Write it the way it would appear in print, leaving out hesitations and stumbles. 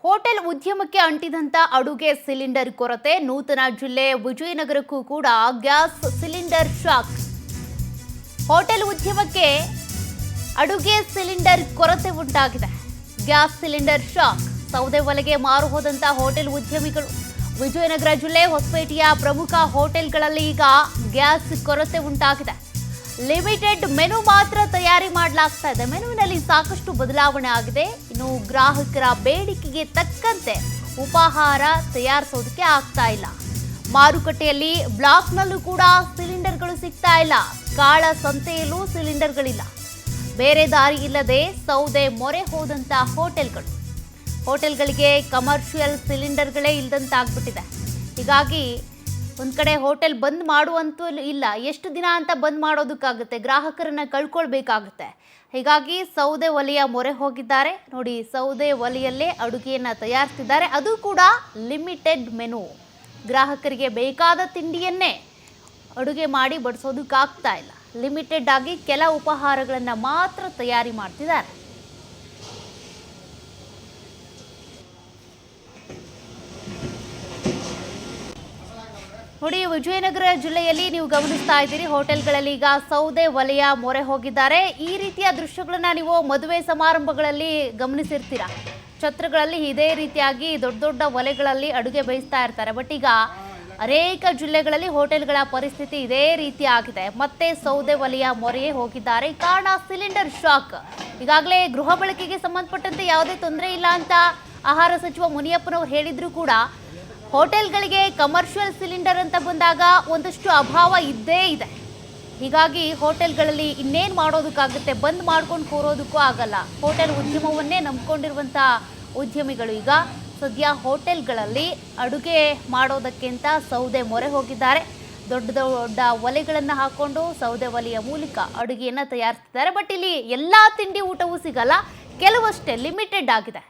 Hotel ಉದ್ಯಮಕ್ಕೆ ಅಂಟಿದಂತ ಅಡುಗೆ cylinder ಕೊರತೆ. ನೂತನ ಜಿಲ್ಲೆ ವಿಜಯನಗರಕ್ಕೂ ಕೂಡ ಗ್ಯಾಸ್ ಸಿಲಿಂಡರ್ ಶಾಕ್. ಹೋಟೆಲ್ ಉದ್ಯಮಕ್ಕೆ ಅಡುಗೆ ಸಿಲಿಂಡರ್ ಕೊರತೆ ಉಂಟಾಗಿದೆ. Gas cylinder shock. ಸೌದೆ ಒಲೆಗೆ ಮಾರು ಹೋದಂತ ಹೋಟೆಲ್ ಉದ್ಯಮಿಗಳು. ವಿಜಯನಗರ ಜಿಲ್ಲೆ ಹೊಸಪೇಟೆಯ ಪ್ರಮುಖ ಹೋಟೆಲ್ಗಳಲ್ಲಿ ಈಗ ಗ್ಯಾಸ್ ಕೊರತೆ ಉಂಟಾಗಿದೆ. ಲಿಮಿಟೆಡ್ ಮೆನು ಮಾತ್ರ ತಯಾರಿ ಮಾಡಲಾಗ್ತಾ ಇದೆ. ಮೆನುವಿನಲ್ಲಿ ಸಾಕಷ್ಟು ಬದಲಾವಣೆ ಆಗಿದೆ. ಇನ್ನು ಗ್ರಾಹಕರ ಬೇಡಿಕೆಗೆ ತಕ್ಕಂತೆ ಉಪಹಾರ ತಯಾರಿಸೋದಕ್ಕೆ ಆಗ್ತಾ ಇಲ್ಲ. ಮಾರುಕಟ್ಟೆಯಲ್ಲಿ ಬ್ಲಾಕ್ನಲ್ಲೂ ಕೂಡ ಸಿಲಿಂಡರ್ಗಳು ಸಿಗ್ತಾ ಇಲ್ಲ. ಕಾಳ ಸಂತೆಯಲ್ಲೂ ಸಿಲಿಂಡರ್ಗಳಿಲ್ಲ. ಬೇರೆ ದಾರಿ ಇಲ್ಲದೆ ಸೌದೆ ಮೊರೆ ಹೋದಂತ ಹೋಟೆಲ್ಗಳಿಗೆ ಕಮರ್ಷಿಯಲ್ ಸಿಲಿಂಡರ್ಗಳೇ ಇಲ್ದಂತಾಗ್ಬಿಟ್ಟಿದೆ. ಹೀಗಾಗಿ ಒಂದು ಕಡೆ ಹೋಟೆಲ್ ಬಂದ್ ಮಾಡುವಂತೂ ಇಲ್ಲ. ಎಷ್ಟು ದಿನ ಅಂತ ಬಂದ್ ಮಾಡೋದಕ್ಕಾಗುತ್ತೆ? ಗ್ರಾಹಕರನ್ನ ಕಳ್ಕೊಳ್ಬೇಕಾಗುತ್ತೆ. ಹೀಗಾಗಿ ಸೌದೆ ಒಲೆಯ ಮೊರೆ ಹೋಗಿದ್ದಾರೆ. ನೋಡಿ, ಸೌದೆ ಒಲೆಯಲ್ಲೇ ಅಡುಗೆಯನ್ನು ತಯಾರಿಸ್ತಿದ್ದಾರೆ. ಅದು ಕೂಡ ಲಿಮಿಟೆಡ್ ಮೆನು. ಗ್ರಾಹಕರಿಗೆ ಬೇಕಾದ ತಿಂಡಿಯನ್ನೇ ಅಡುಗೆ ಮಾಡಿ ಬಡಿಸೋದಕ್ಕಾಗ್ತಾ ಇಲ್ಲ. ಲಿಮಿಟೆಡ್ ಆಗಿ ಕೆಲ ಉಪಹಾರಗಳನ್ನು ಮಾತ್ರ ತಯಾರಿ ಮಾಡ್ತಿದ್ದಾರೆ. ನೋಡಿ, ವಿಜಯನಗರ ಜಿಲ್ಲೆಯಲ್ಲಿ ನೀವು ಗಮನಿಸ್ತಾ ಇದ್ದೀರಿ, ಹೋಟೆಲ್ಗಳಲ್ಲಿ ಈಗ ಸೌದೆ ಒಲೆಯ ಮೊರೆ ಹೋಗಿದ್ದಾರೆ. ಈ ರೀತಿಯ ದೃಶ್ಯಗಳನ್ನ ನೀವು ಮದುವೆ ಸಮಾರಂಭಗಳಲ್ಲಿ ಗಮನಿಸಿರ್ತೀರ. ಛತ್ರಗಳಲ್ಲಿ ಇದೇ ರೀತಿಯಾಗಿ ದೊಡ್ಡ ದೊಡ್ಡ ಒಲೆಗಳಲ್ಲಿ ಅಡುಗೆ ಬೇಯಿಸ್ತಾ ಇರ್ತಾರೆ. ಬಟ್ ಈಗ ಅನೇಕ ಜಿಲ್ಲೆಗಳಲ್ಲಿ ಹೋಟೆಲ್ಗಳ ಪರಿಸ್ಥಿತಿ ಇದೇ ರೀತಿ ಆಗಿದೆ. ಮತ್ತೆ ಸೌದೆ ಒಲೆಯ ಮೊರೆಯೇ ಹೋಗಿದ್ದಾರೆ. ಕಾರಣ ಸಿಲಿಂಡರ್ ಶಾಕ್. ಈಗಾಗಲೇ ಗೃಹ ಬಳಕೆಗೆ ಸಂಬಂಧಪಟ್ಟಂತೆ ಯಾವುದೇ ತೊಂದರೆ ಇಲ್ಲ ಅಂತ ಆಹಾರ ಸಚಿವ ಮುನಿಯಪ್ಪನವರು ಹೇಳಿದ್ರು ಕೂಡ ಹೋಟೆಲ್ಗಳಿಗೆ ಕಮರ್ಷಿಯಲ್ ಸಿಲಿಂಡರ್ ಅಂತ ಬಂದಾಗ ಒಂದಷ್ಟು ಅಭಾವ ಇದ್ದೇ ಇದೆ. ಹೀಗಾಗಿ ಹೋಟೆಲ್ಗಳಲ್ಲಿ ಇನ್ನೇನು ಮಾಡೋದಕ್ಕಾಗುತ್ತೆ? ಬಂದ್ ಮಾಡ್ಕೊಂಡು ಕೂರೋದಕ್ಕೂ ಆಗಲ್ಲ. ಹೋಟೆಲ್ ಉದ್ಯಮವನ್ನೇ ನಂಬ್ಕೊಂಡಿರುವಂಥ ಉದ್ಯಮಿಗಳು ಈಗ ಸದ್ಯ ಹೋಟೆಲ್ಗಳಲ್ಲಿ ಅಡುಗೆ ಮಾಡೋದಕ್ಕಿಂತ ಸೌದೆ ಮೊರೆ ಹೋಗಿದ್ದಾರೆ. ದೊಡ್ಡ ದೊಡ್ಡ ಒಲೆಗಳನ್ನು ಹಾಕ್ಕೊಂಡು ಸೌದೆ ಒಲೆಯ ಮೂಲಕ ಅಡುಗೆಯನ್ನು ತಯಾರಿಸ್ತಿದ್ದಾರೆ. ಬಟ್ ಇಲ್ಲಿ ಎಲ್ಲ ತಿಂಡಿ ಊಟವೂ ಸಿಗಲ್ಲ, ಕೆಲವಷ್ಟೇ ಲಿಮಿಟೆಡ್ ಆಗಿದೆ.